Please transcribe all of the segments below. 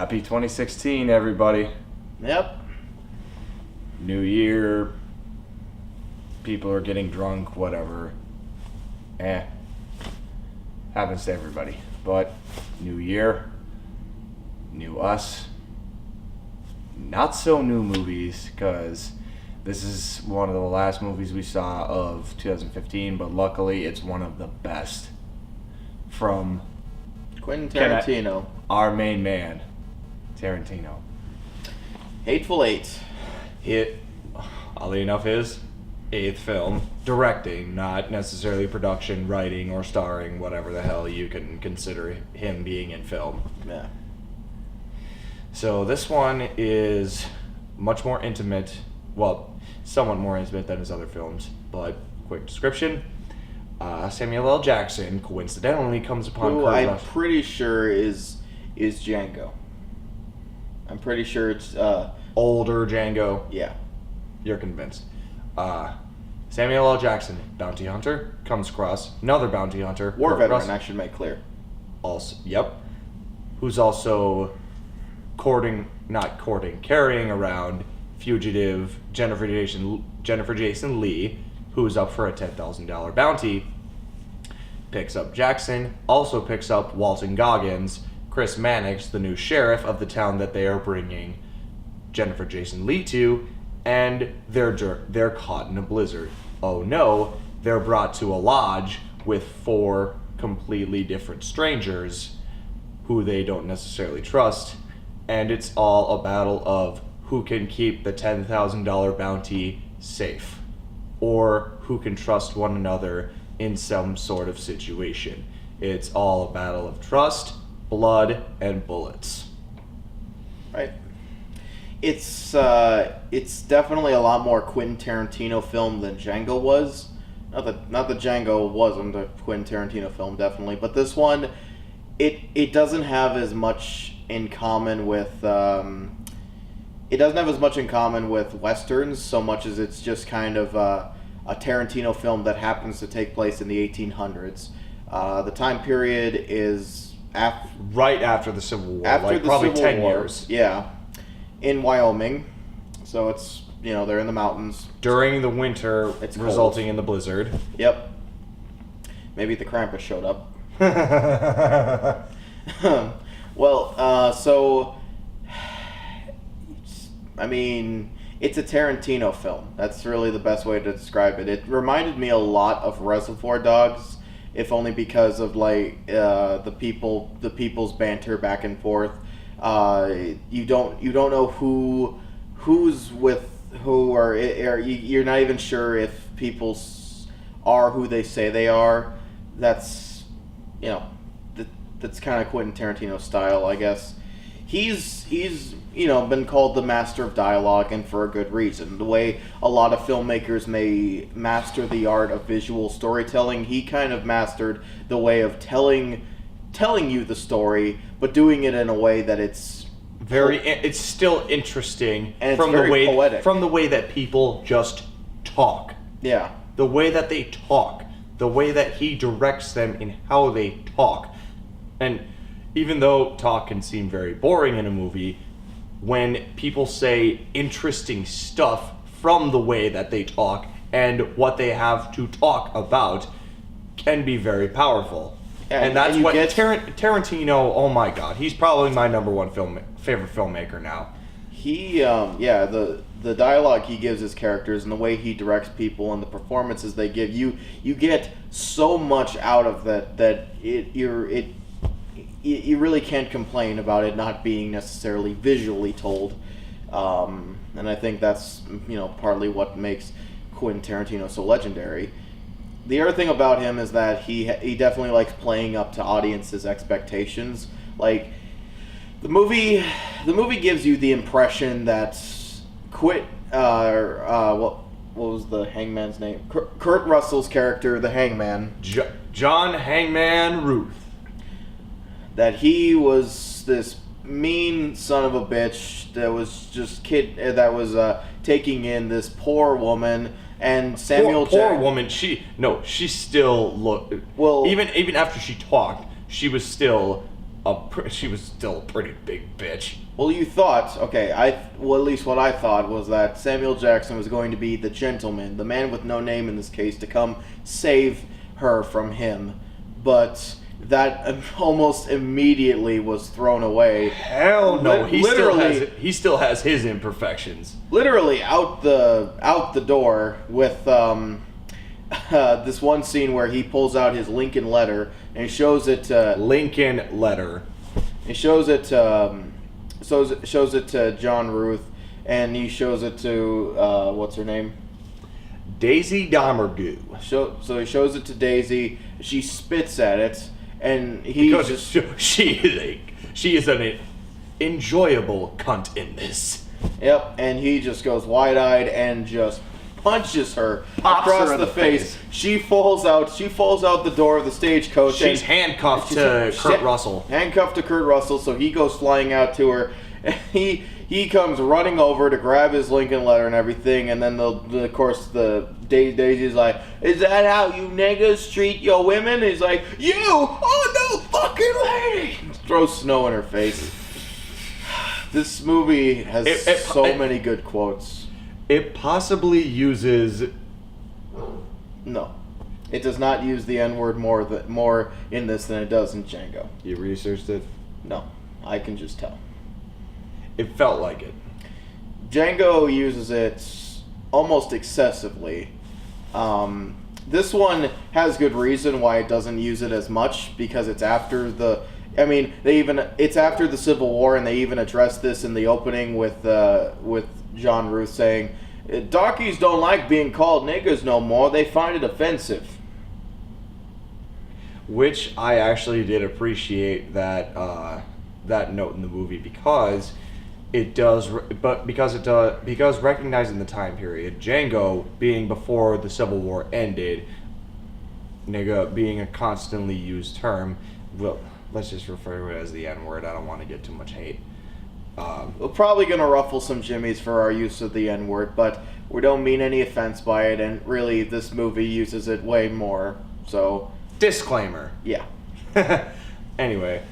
Happy 2016, everybody. Yep. New year. People are getting drunk, whatever. Happens to everybody. But new year, new us. Not so new movies, because this is one of the last movies we saw of 2015, but luckily it's one of the best from Quentin Tarantino. Our main man, Tarantino. Hateful Eight. It, oddly enough, is eighth film. Directing, not necessarily production, writing, or starring, whatever the hell you can consider him being in film. Yeah. So this one is much more intimate, well, somewhat more intimate than his other films, but quick description. Samuel L. Jackson coincidentally comes upon Who Kurt I'm Russell. pretty sure is Django. I'm pretty sure it's Older Django. yeah. You're convinced. Samuel L. Jackson, bounty hunter, comes across another bounty hunter. War Kurt veteran, Russell, I should make clear. also, yep. Who's also carrying around fugitive Jennifer Jason Leigh, who's up for a $10,000 bounty. Picks up Jackson, also picks up Walton Goggins, Chris Mannix, the new sheriff of the town that they are bringing Jennifer Jason Leigh to, and they're caught in a blizzard. Oh no, they're brought to a lodge with 4 completely different strangers who they don't necessarily trust, and it's all a battle of who can keep the $10,000 bounty safe, or who can trust one another in some sort of situation. It's all a battle of trust, blood, and bullets. Right. It's definitely a lot more Quentin Tarantino film than Django was. Not that Django wasn't a Quentin Tarantino film, definitely, but this one, it doesn't have as much in common with westerns so much as it's just kind of a Tarantino film that happens to take place in the 1800s. The time period is Right after the Civil War, after like the probably Civil 10 War. years. Yeah, in Wyoming, so it's they're in the mountains during the winter, It's resulting cold. in the blizzard. Yep. Maybe the Krampus showed up. Well, so I mean, it's a Tarantino film. That's really the best way to describe it. It reminded me a lot of Reservoir Dogs, if only because of like the people's banter back and forth. You don't know who's with who, or you're not even sure if people are who they say they are. That's that's kind of Quentin Tarantino style, I guess. He's been called the master of dialogue, and for a good reason. The way a lot of filmmakers may master the art of visual storytelling, he kind of mastered the way of telling you the story, but doing it in a way that it's it's still interesting, and it's very poetic. From the way that people just talk. Yeah. The way that they talk, the way that he directs them in how they talk. And even though talk can seem very boring in a movie, when people say interesting stuff from the way that they talk and what they have to talk about can be very powerful. And that's what Tarantino, oh my god, he's probably my number one favorite filmmaker now. He, the dialogue he gives his characters and the way he directs people and the performances they give you get so much out of that you really can't complain about it not being necessarily visually told, and I think that's partly what makes Quentin Tarantino so legendary. The other thing about him is that he definitely likes playing up to audiences' expectations. Like the movie gives you the impression that what was the hangman's name? Kurt Russell's character, the hangman, John Hangman Ruth. That he was this mean son of a bitch that was taking in this poor woman, and poor woman. She still looked, well, even after she talked, she was still she was still a pretty big bitch. Well, you thought, okay, at least what I thought was that Samuel Jackson was going to be the gentleman, the man with no name in this case, to come save her from him. But that almost immediately was thrown away. Hell no, he still has his imperfections. Literally out the door with this one scene where he pulls out his Lincoln letter and shows it to Lincoln letter. He shows it to John Ruth, and he shows it to what's her name? Daisy Domergue. So he shows it to Daisy. She spits at it, and she is an enjoyable cunt in this. Yep, and he just goes wide-eyed and just punches her across the face. She falls out the door of the stagecoach. She's handcuffed to Kurt Russell. Handcuffed to Kurt Russell, so he goes flying out to her. And he comes running over to grab his Lincoln letter and everything, and then of course Daisy's like, "Is that how you niggas treat your women?" He's like, "You? Oh no, fucking lady!" Throws snow in her face. This movie has so many good quotes. It possibly uses... No. It does not use the N-word more in this than it does in Django. You researched it? No. I can just tell. It felt like it. Django uses it almost excessively. This one has good reason why it doesn't use it as much, because it's after the... it's after the Civil War, and they even address this in the opening with John Ruth saying, "Darkies don't like being called niggers no more. They find it offensive." Which I actually did appreciate that note in the movie, because because recognizing the time period, Django being before the Civil War ended, nigga being a constantly used term, well, let's just refer to it as the N-word. I don't want to get too much hate. We're probably going to ruffle some jimmies for our use of the N-word, but we don't mean any offense by it, and really this movie uses it way more, so... Disclaimer. Yeah. Anyway,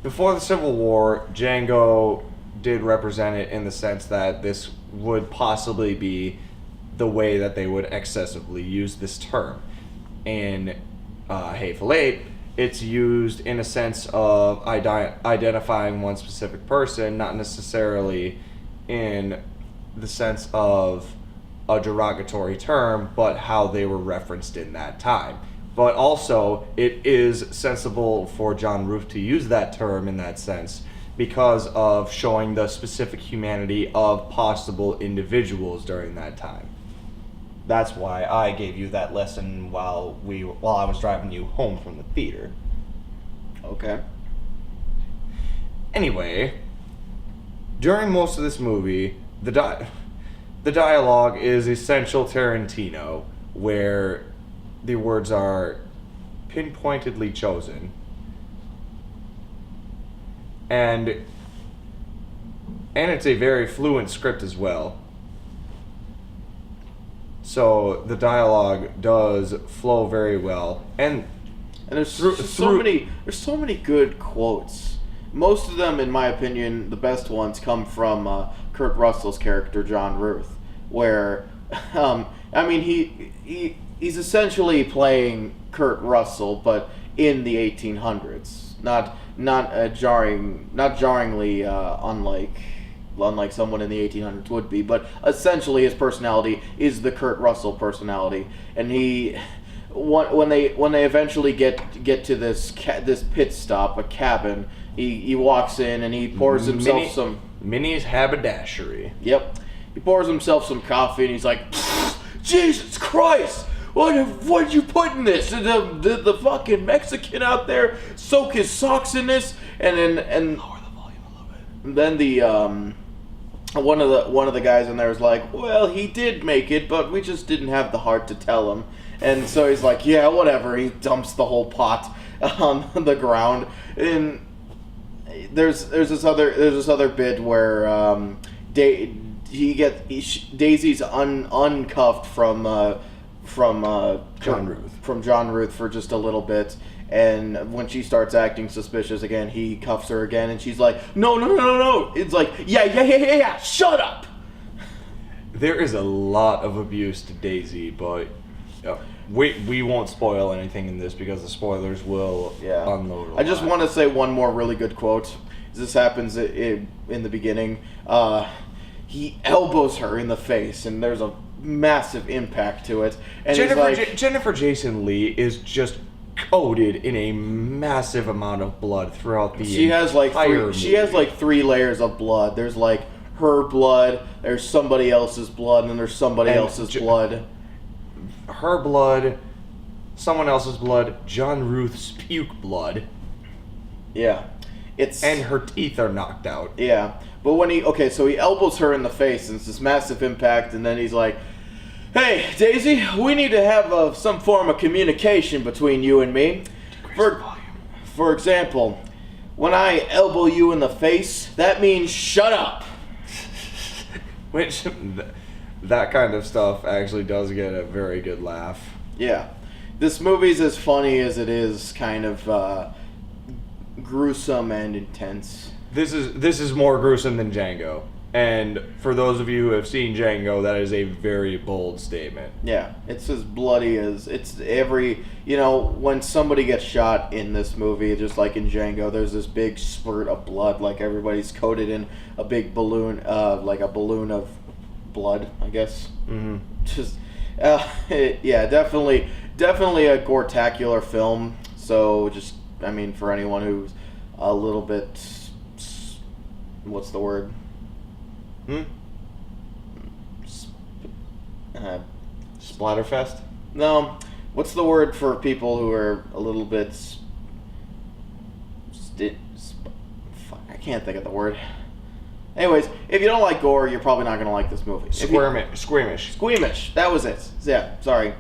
before the Civil War, Django did represent it in the sense that this would possibly be the way that they would excessively use this term. In Hateful Eight, it's used in a sense of identifying one specific person, not necessarily in the sense of a derogatory term, but how they were referenced in that time. But also, it is sensible for John Ruth to use that term in that sense because of showing the specific humanity of possible individuals during that time. That's why I gave you that lesson while I was driving you home from the theater. Okay. Anyway, during most of this movie, the dialogue is essential Tarantino, where the words are pinpointedly chosen. And it's a very fluent script as well. So the dialogue does flow very well, and there's so many good quotes. Most of them, in my opinion, the best ones come from Kurt Russell's character John Ruth, where he's essentially playing Kurt Russell, but in the 1800s, not jarringly unlike someone in the 1800s would be, but essentially his personality is the Kurt Russell personality, and when they eventually get to this pit stop, a cabin, he walks in and he pours himself some Minnie's haberdashery. Yep, he pours himself some coffee and he's like, "Jesus Christ! What did you put in this? Did the fucking Mexican out there soak his socks in this?" And lower the volume a little bit. And then one of the guys in there was like, "Well, he did make it, but we just didn't have the heart to tell him." And so he's like, "Yeah, whatever." He dumps the whole pot on the ground. And there's this other bit where Daisy's uncuffed from John Ruth for just a little bit, And when she starts acting suspicious again, he cuffs her again, and she's like, no, no, no, no, no. It's like, yeah, shut up. There is a lot of abuse to Daisy, but we won't spoil anything in this because the spoilers will unload a lot. I just want to say one more really good quote. This happens in the beginning. He elbows her in the face, and there's a massive impact to it. And Jennifer Jason Leigh is just coated in a massive amount of blood throughout the entire movie. She has like 3 layers of blood. There's like her blood, there's somebody else's blood, and then there's somebody else's blood. Her blood, someone else's blood, John Ruth's puke blood. Yeah. And her teeth are knocked out. Yeah. But when he elbows her in the face, and it's this massive impact, and then he's like, hey, Daisy, we need to have some form of communication between you and me. For example, when I elbow you in the face, that means shut up. Which, that kind of stuff actually does get a very good laugh. Yeah. This movie's as funny as it is kind of gruesome and intense. This is more gruesome than Django. And for those of you who have seen Django, that is a very bold statement. Yeah, it's as bloody as when somebody gets shot in this movie, just like in Django, there's this big spurt of blood, like everybody's coated in a big balloon, like a balloon of blood, I guess. Mm-hmm. Just, definitely a gore-tacular film. So for anyone who's a little bit, what's the word? Splatterfest? No. What's the word for people who are a little bit... I can't think of the word. Anyways, if you don't like gore, you're probably not going to like this movie. Squeamish. Squeamish. That was it. Yeah, sorry.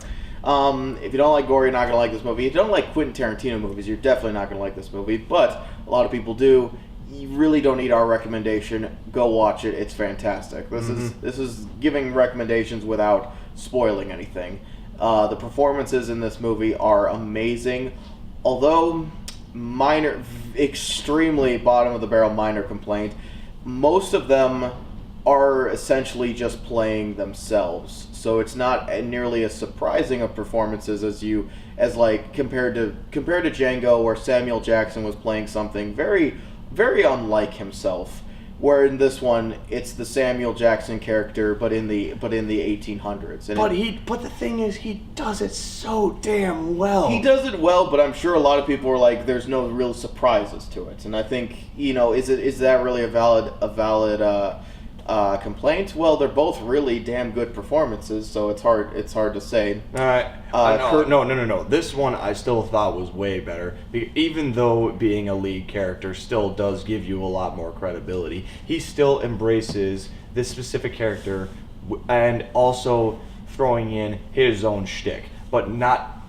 If you don't like gore, you're not going to like this movie. If you don't like Quentin Tarantino movies, you're definitely not going to like this movie. But a lot of people do. You really don't need our recommendation. Go watch it. It's fantastic. This is giving recommendations without spoiling anything. The performances in this movie are amazing. Although extremely bottom of the barrel minor complaint, most of them are essentially just playing themselves. So it's not nearly as surprising of performances as compared to Django, where Samuel Jackson was playing something very, very unlike himself. Where in this one, it's the Samuel Jackson character, but in the 1800s. And but the thing is, he does it so damn well. He does it well, but I'm sure a lot of people are like, "There's no real surprises to it." And I think, is that really a valid complaint? Well, they're both really damn good performances, so it's hard to say. No. This one I still thought was way better. Even though being a lead character still does give you a lot more credibility, he still embraces this specific character and also throwing in his own shtick, but not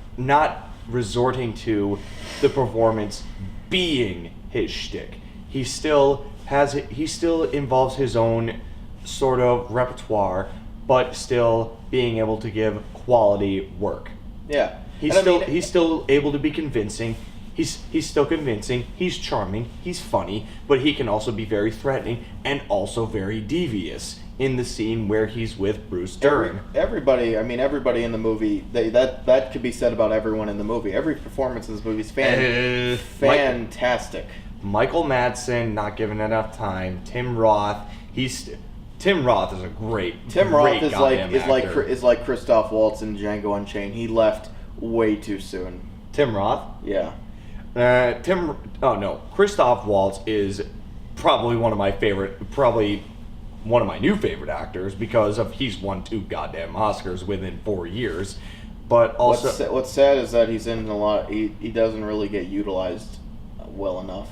resorting to the performance being his shtick. He still involves his own sort of repertoire, but still being able to give quality work. Yeah. He's still able to be convincing. He's still convincing. He's charming. He's funny, but he can also be very threatening and also very devious in the scene where he's with Bruce Dern. Everybody in the movie, that could be said about everyone in the movie. Every performance in this movie is fantastic. Michael Madsen, not given enough time. Tim Roth is a great. Tim Roth is like Christoph Waltz in Django Unchained. He left way too soon. Tim Roth? Yeah. Christoph Waltz is probably one of my new favorite actors because he's won 2 goddamn Oscars within 4 years. But also, what's sad is that he's in a lot. He doesn't really get utilized well enough.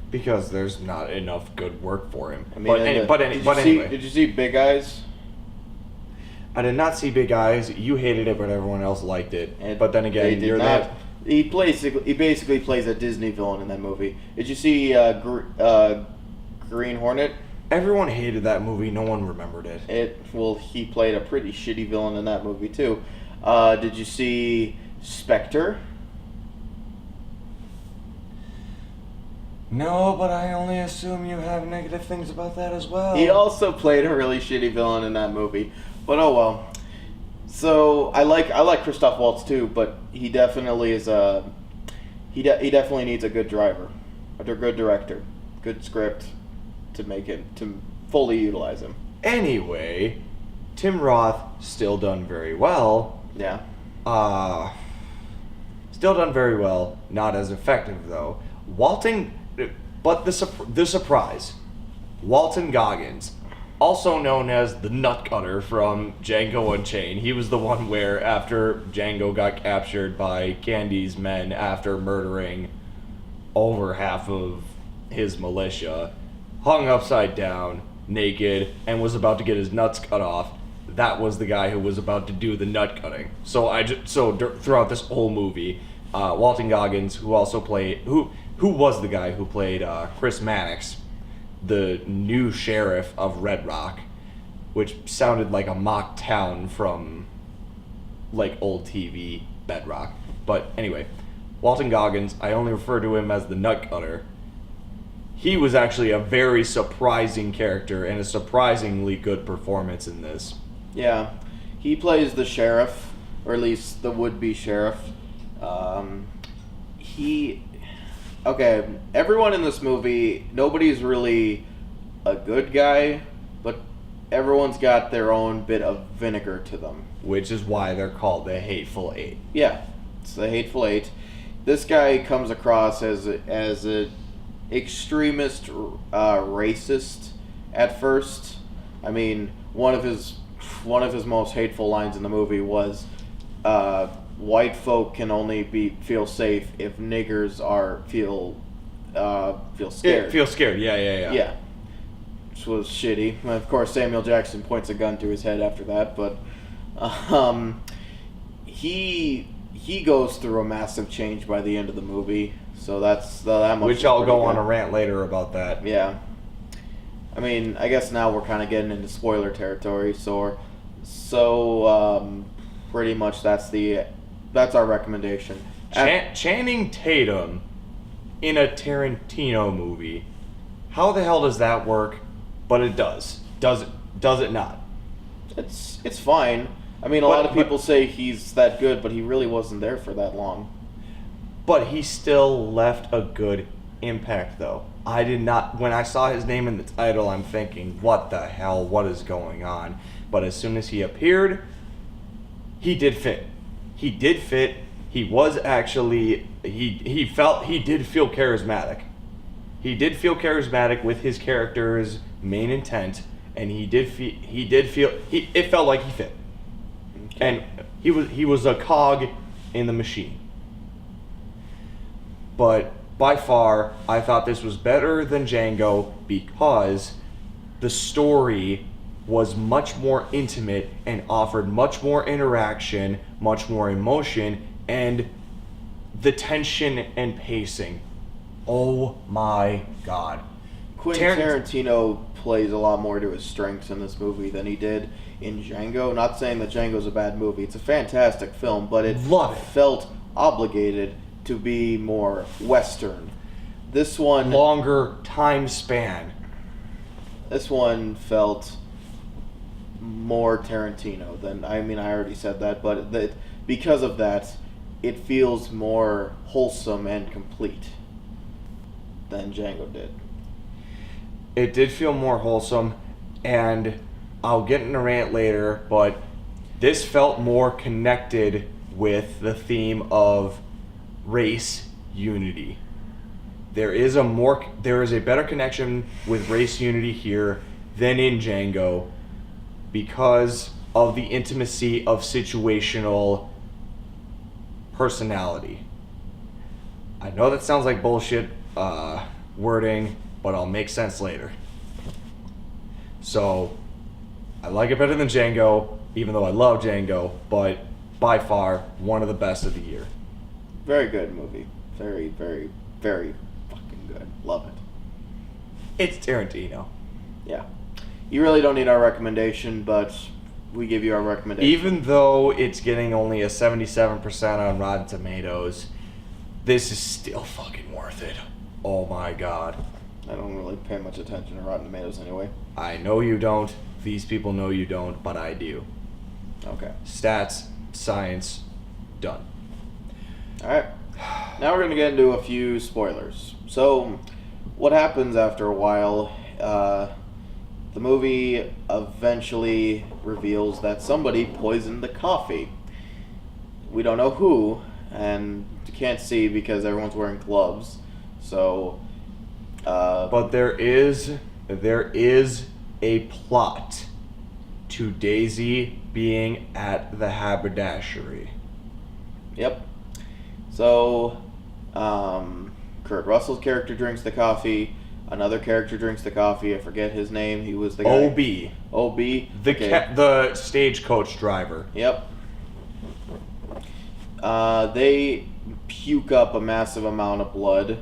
Because there's not enough good work for him. Anyway. Did you see Big Eyes? I did not see Big Eyes. You hated it, but everyone else liked it. But then again, you're not. He basically plays a Disney villain in that movie. Did you see Green Hornet? Everyone hated that movie. No one remembered it. He played a pretty shitty villain in that movie too. Did you see Spectre? No, but I only assume you have negative things about that as well. He also played a really shitty villain in that movie, but oh well. So I like Christoph Waltz too, but he definitely is a he definitely needs a good driver, a good director, good script to make it to fully utilize him. Anyway, Tim Roth still done very well. Yeah. Still done very well. Not as effective though. But the surprise, Walton Goggins, also known as the Nutcutter from Django Unchained. He was the one where after Django got captured by Candy's men after murdering over half of his militia, hung upside down, naked, and was about to get his nuts cut off. That was the guy who was about to do the nut cutting. Throughout this whole movie, Walton Goggins, who was the guy who played Chris Mannix, the new sheriff of Red Rock, which sounded like a mock town from like old TV Bedrock. But anyway, Walton Goggins, I only refer to him as the Nutcutter. He was actually a very surprising character and a surprisingly good performance in this. Yeah, he plays the sheriff, or at least the would-be sheriff. Everyone in this movie, nobody's really a good guy, but everyone's got their own bit of vinegar to them. Which is why they're called the Hateful Eight. Yeah, it's the Hateful Eight. This guy comes across as a extremist racist at first. I mean, one of his most hateful lines in the movie was, white folk can only feel safe if niggers feel scared. Yeah, feel scared. Yeah. Yeah, which was shitty. And of course, Samuel Jackson points a gun to his head after that, but he goes through a massive change by the end of the movie. So that's that much. Which I'll go on a rant later about that. Yeah. I mean, I guess now we're kind of getting into spoiler territory. So pretty much that's our recommendation. Channing Tatum in a Tarantino movie. How the hell does that work? But it does. Does it not? It's fine. I mean, a lot of people say he's that good, but he really wasn't there for that long. But he still left a good impact, though. I did not. When I saw his name in the title, I'm thinking, what the hell? What is going on? But as soon as he appeared, he did fit. He did fit. He was actually. He did feel charismatic. He did feel charismatic with his character's main intent, and it felt like he fit. Okay. And he was a cog in the machine. But by far, I thought this was better than Django because the story was much more intimate and offered much more interaction, much more emotion, and the tension and pacing. Oh my god. Quentin Tarantino plays a lot more to his strengths in this movie than he did in Django. Not saying that Django's a bad movie. It's a fantastic film, but it felt obligated to be more Western. This one... longer time span. This one felt more Tarantino than... I mean, I already said that, but because of that, it feels more wholesome and complete than Django did. It did feel more wholesome, and I'll get in a rant later, but this felt more connected with the theme of race unity. There is a better connection with race unity here than in Django because of the intimacy of situational personality. I know that sounds like bullshit wording, but I'll make sense later. So, I like it better than Django, even though I love Django, but by far one of the best of the year. Very good movie. Very, very, very fucking good. Love it. It's Tarantino. Yeah. You really don't need our recommendation, but we give you our recommendation. Even though it's getting only a 77% on Rotten Tomatoes, this is still fucking worth it. Oh my god. I don't really pay much attention to Rotten Tomatoes anyway. I know you don't. These people know you don't, but I do. Okay. Stats, science, done. Alright. Now we're going to get into a few spoilers. So, what happens after a while, the movie eventually reveals that somebody poisoned the coffee. We don't know who, and you can't see because everyone's wearing gloves. So, but there is a plot to Daisy being at the haberdashery. Yep. So, Kurt Russell's character drinks the coffee. Another character drinks the coffee. I forget his name. He was the guy. OB. OB. The stagecoach driver. Yep. They puke up a massive amount of blood.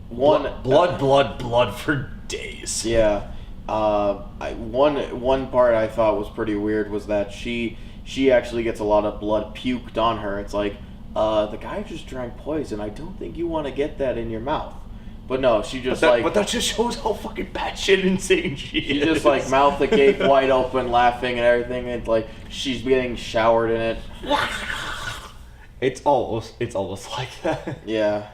Blood for days. Yeah. One part I thought was pretty weird was that she actually gets a lot of blood puked on her. It's like, the guy just drank poison. I don't think you want to get that in your mouth. But no, she just But that just shows how fucking batshit insane she is. She just like mouth agape, wide open, laughing and everything, and like she's getting showered in it. It's almost like that. Yeah.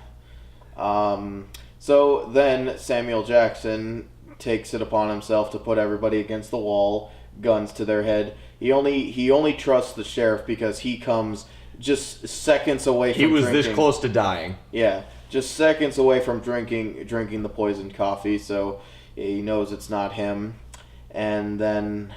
So then Samuel Jackson takes it upon himself to put everybody against the wall, guns to their head. He only trusts the sheriff because he comes just seconds away from He was drinking. this close to dying. Yeah, just seconds away from drinking the poisoned coffee, so he knows it's not him. And then,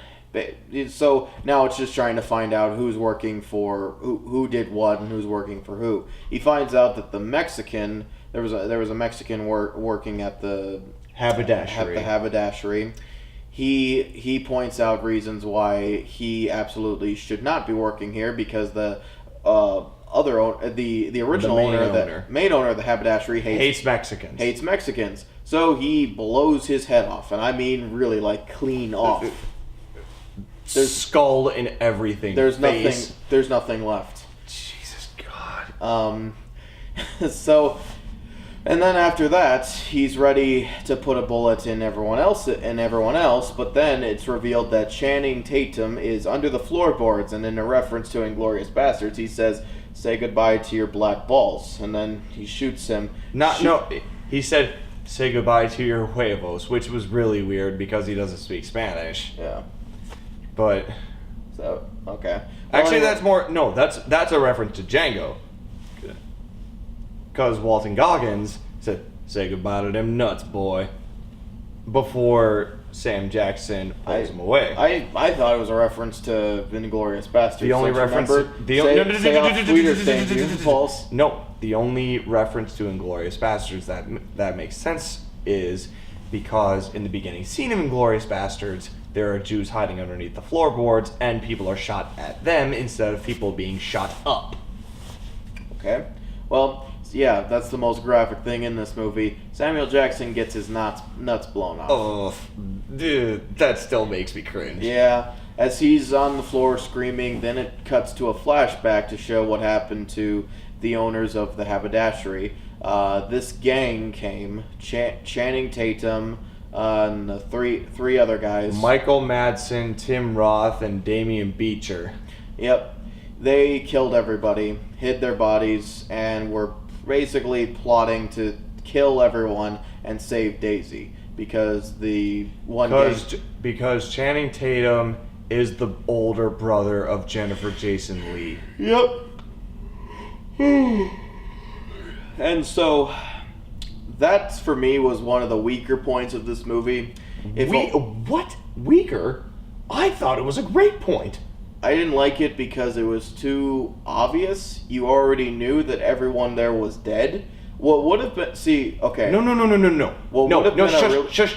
so now it's just trying to find out who's working for who did what and who's working for who. He finds out that the Mexican there was a Mexican working at the haberdashery. He points out reasons why he absolutely should not be working here because the original main owner of the haberdashery hates Mexicans. So he blows his head off, and I mean really like clean off. There's skull and everything. There's nothing left. Jesus God. So, and then after that, he's ready to put a bullet in everyone else. But then it's revealed that Channing Tatum is under the floorboards, and in a reference to *Inglourious Basterds*, he says, "Say goodbye to your black balls," and then he shoots him. He said, "Say goodbye to your huevos," which was really weird because he doesn't speak Spanish. Yeah. But so okay. Actually, that's a reference to Django. Because Walton Goggins said, "Say goodbye to them nuts, boy," before Sam Jackson pulls him away. I thought it was a reference to *Inglourious Basterds*. The only reference. No, the only reference to *Inglourious Basterds* that makes sense is because in the beginning scene of *Inglourious Basterds*, there are Jews hiding underneath the floorboards, and people are shot at them instead of people being shot up. Okay. Well, yeah, that's the most graphic thing in this movie. Samuel Jackson gets his nuts blown off. Oh, dude, that still makes me cringe. Yeah, as he's on the floor screaming, then it cuts to a flashback to show what happened to the owners of the haberdashery. This gang came, Channing Tatum, and the three other guys. Michael Madsen, Tim Roth, and Damian Beecher. Yep. They killed everybody, hid their bodies, and were basically plotting to kill everyone and save Daisy because because Channing Tatum is the older brother of Jennifer Jason Leigh. Yep. And so that for me was one of the weaker points of this movie. What? Weaker? I thought it was a great point. I didn't like it because it was too obvious. You already knew that everyone there was dead. What would have been... See, okay. No. Shush.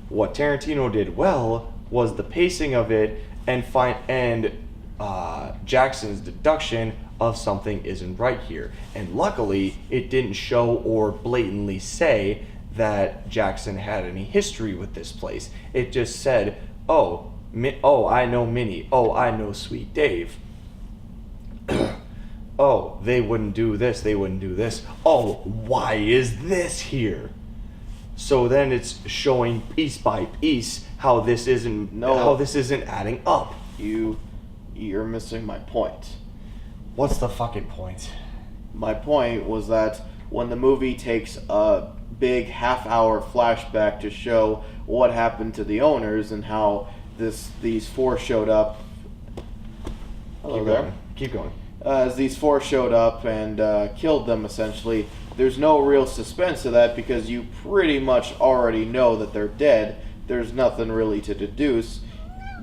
What Tarantino did well was the pacing of it and Jackson's deduction of something isn't right here. And luckily, it didn't show or blatantly say that Jackson had any history with this place. It just said, I know Minnie. Oh, I know Sweet Dave. Oh, they wouldn't do this, they wouldn't do this. Oh, why is this here? So then it's showing piece by piece how this isn't adding up. You're missing my point. What's the fucking point? My point was that when the movie takes a big half-hour flashback to show what happened to the owners and how these four showed up. Hello there. Keep going. As these four showed up and killed them, essentially, there's no real suspense to that because you pretty much already know that they're dead. There's nothing really to deduce.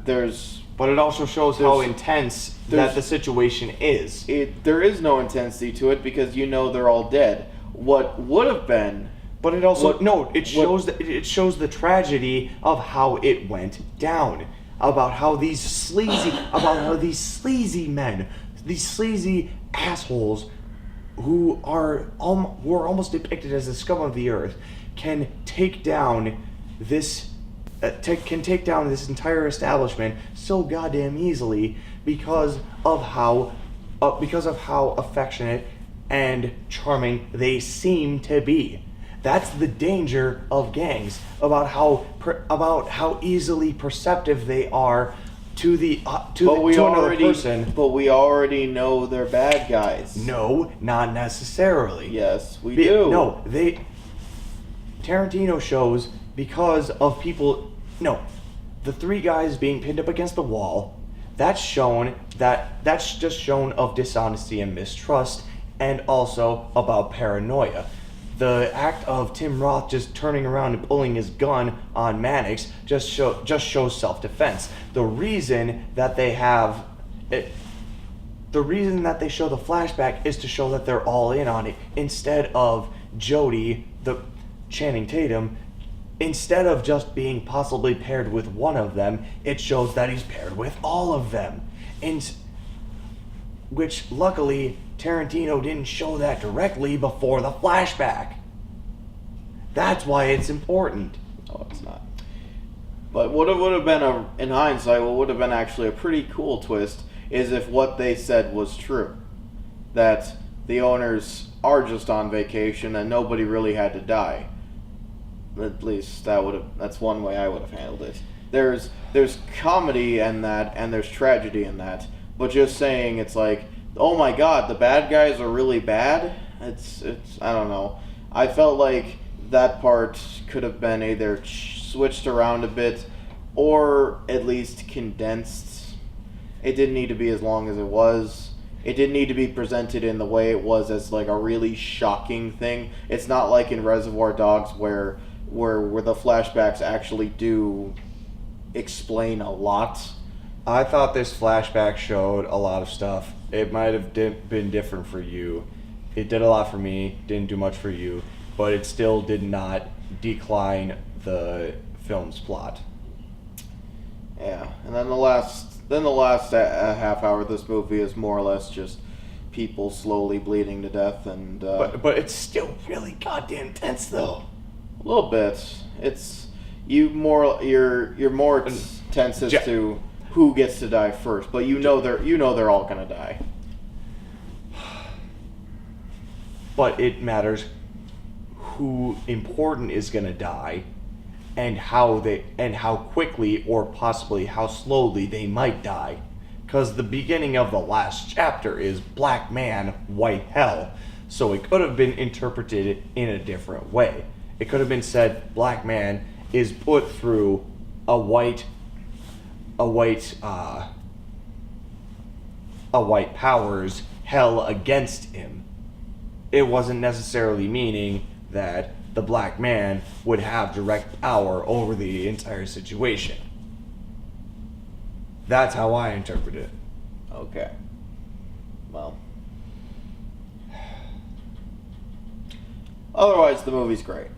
But it also shows how intense that the situation is. There is no intensity to it because you know they're all dead. What would have been... But it also... it shows the tragedy of how it went down. About how these sleazy men, these sleazy assholes who are almost depicted as the scum of the earth can take down this entire establishment so goddamn easily because of how affectionate and charming they seem to be. That's the danger of gangs, about how easily perceptive they are to another person. But we already know they're bad guys. No, not necessarily. Yes, we do. No, Tarantino shows because of people. No, the three guys being pinned up against the wall. That's just shown of dishonesty and mistrust, and also about paranoia. The act of Tim Roth just turning around and pulling his gun on Mannix just shows self-defense. The reason that they show the flashback is to show that they're all in on it, instead of Jody, the Channing Tatum, instead of just being possibly paired with one of them, it shows that he's paired with all of them. Which, luckily, Tarantino didn't show that directly before the flashback. That's why it's important. Oh, it's not. But what would have been, in hindsight, what would have been actually a pretty cool twist is if what they said was true. That the owners are just on vacation and nobody really had to die. At least that's one way I would have handled it. There's comedy in that, and there's tragedy in that. But just saying it's like, oh my god, the bad guys are really bad? It's I don't know. I felt like that part could have been either switched around a bit or at least condensed. It didn't need to be as long as it was. It didn't need to be presented in the way it was as like a really shocking thing. It's not like in Reservoir Dogs where the flashbacks actually do explain a lot. I thought this flashback showed a lot of stuff. It might have been different for you. It did a lot for me, didn't do much for you, but it still did not decline the film's plot. Yeah, and then the last half hour of this movie is more or less just people slowly bleeding to death, and but it's still really goddamn tense though. A little bit. You're more tense as to who gets to die first, but you know they're all gonna die. But it matters who important is gonna die, and how quickly or possibly how slowly they might die. Because the beginning of the last chapter is Black Man, White Hell, so it could have been interpreted in a different way. It could have been said Black Man is put through a white power's hell against him. It wasn't necessarily meaning that the black man would have direct power over the entire situation. That's how I interpret it. Okay. Well. Otherwise, the movie's great.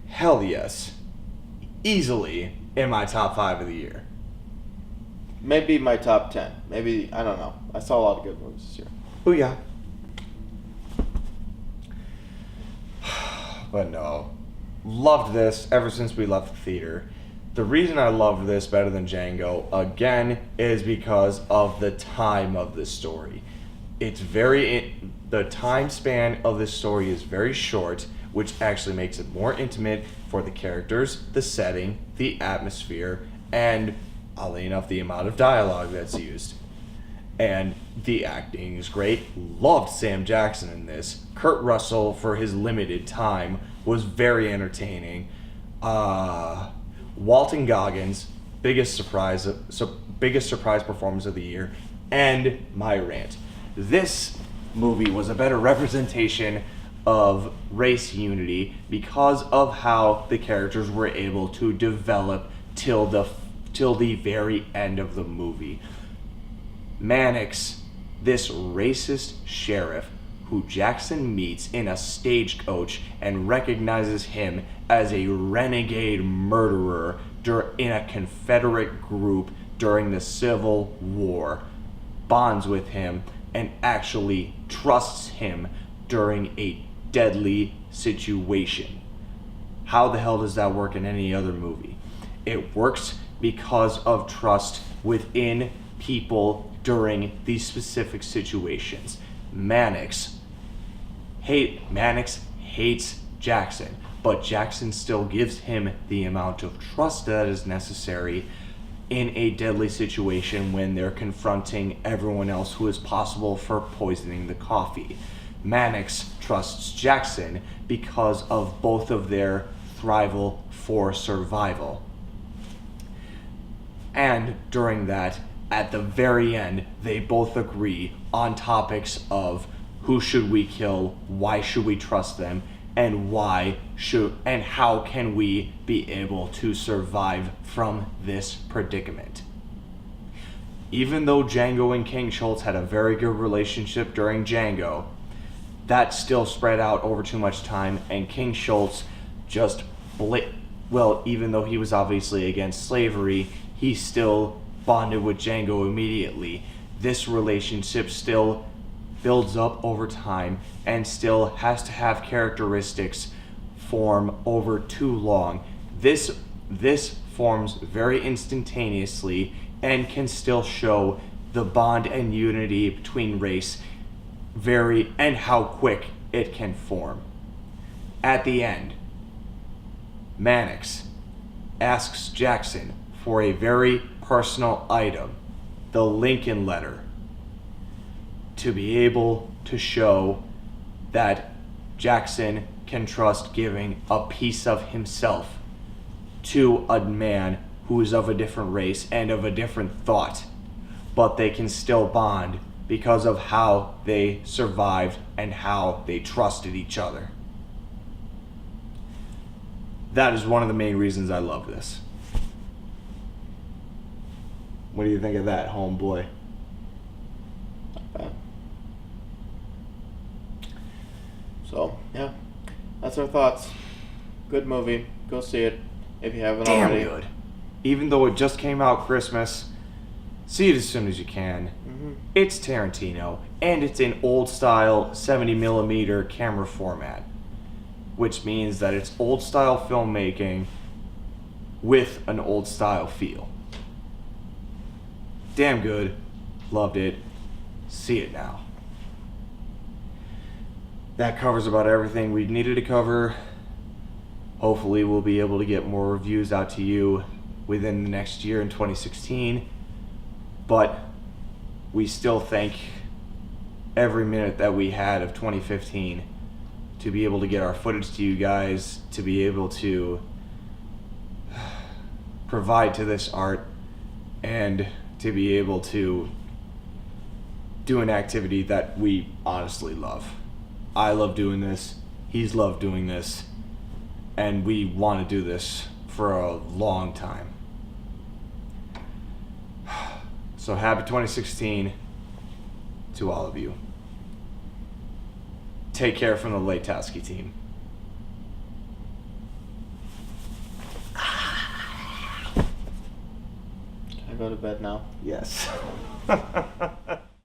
Hell yes. Easily in my top 5 of the year. Maybe my top 10. Maybe, I don't know. I saw a lot of good movies this year. Oh yeah. But no. Loved this ever since we left the theater. The reason I loved this better than Django, again, is because of the time of the story. It's the time span of this story is very short, which actually makes it more intimate for the characters, the setting, the atmosphere, and oddly enough, the amount of dialogue that's used. And the acting is great. Loved Sam Jackson in this. Kurt Russell, for his limited time, was very entertaining. Walton Goggins, biggest surprise performance of the year, and my rant. This movie was a better representation of race unity because of how the characters were able to develop till the very end of the movie. Mannix, this racist sheriff who Jackson meets in a stagecoach and recognizes him as a renegade murderer in a Confederate group during the Civil War, bonds with him and actually trusts him during a deadly situation. How the hell does that work in any other movie? It works because of trust within people during these specific situations. Mannix hates Jackson, but Jackson still gives him the amount of trust that is necessary in a deadly situation when they're confronting everyone else who is possible for poisoning the coffee. Mannix trusts Jackson because of both of their thrival for survival. And during that, at the very end, they both agree on topics of who should we kill, why should we trust them, and how can we be able to survive from this predicament. Even though Django and King Schultz had a very good relationship during Django, that still spread out over too much time, and King Schultz just even though he was obviously against slavery, he still bonded with Django immediately. This relationship still builds up over time and still has to have characteristics form over too long. This forms very instantaneously and can still show the bond and unity between race and how quick it can form. At the end, Mannix asks Jackson for a very personal item, the Lincoln letter, to be able to show that Jackson can trust giving a piece of himself to a man who is of a different race and of a different thought, but they can still bond because of how they survived and how they trusted each other. That is one of the main reasons I love this. What do you think of that, homeboy? Not bad. So, yeah. That's our thoughts. Good movie. Go see it if you haven't already. Damn good. Even though it just came out Christmas, see it as soon as you can. Mm-hmm. It's Tarantino, and it's in old-style 70mm camera format, which means that it's old-style filmmaking with an old-style feel. Damn good. Loved it. See it now. That covers about everything we needed to cover. Hopefully we'll be able to get more reviews out to you within the next year in 2016. But we still thank every minute that we had of 2015 to be able to get our footage to you guys, to be able to provide to this art, and to be able to do an activity that we honestly love. I love doing this, he's loved doing this, and we want to do this for a long time. So happy 2016 to all of you. Take care from the Latowski team. Can I go to bed now? Yes.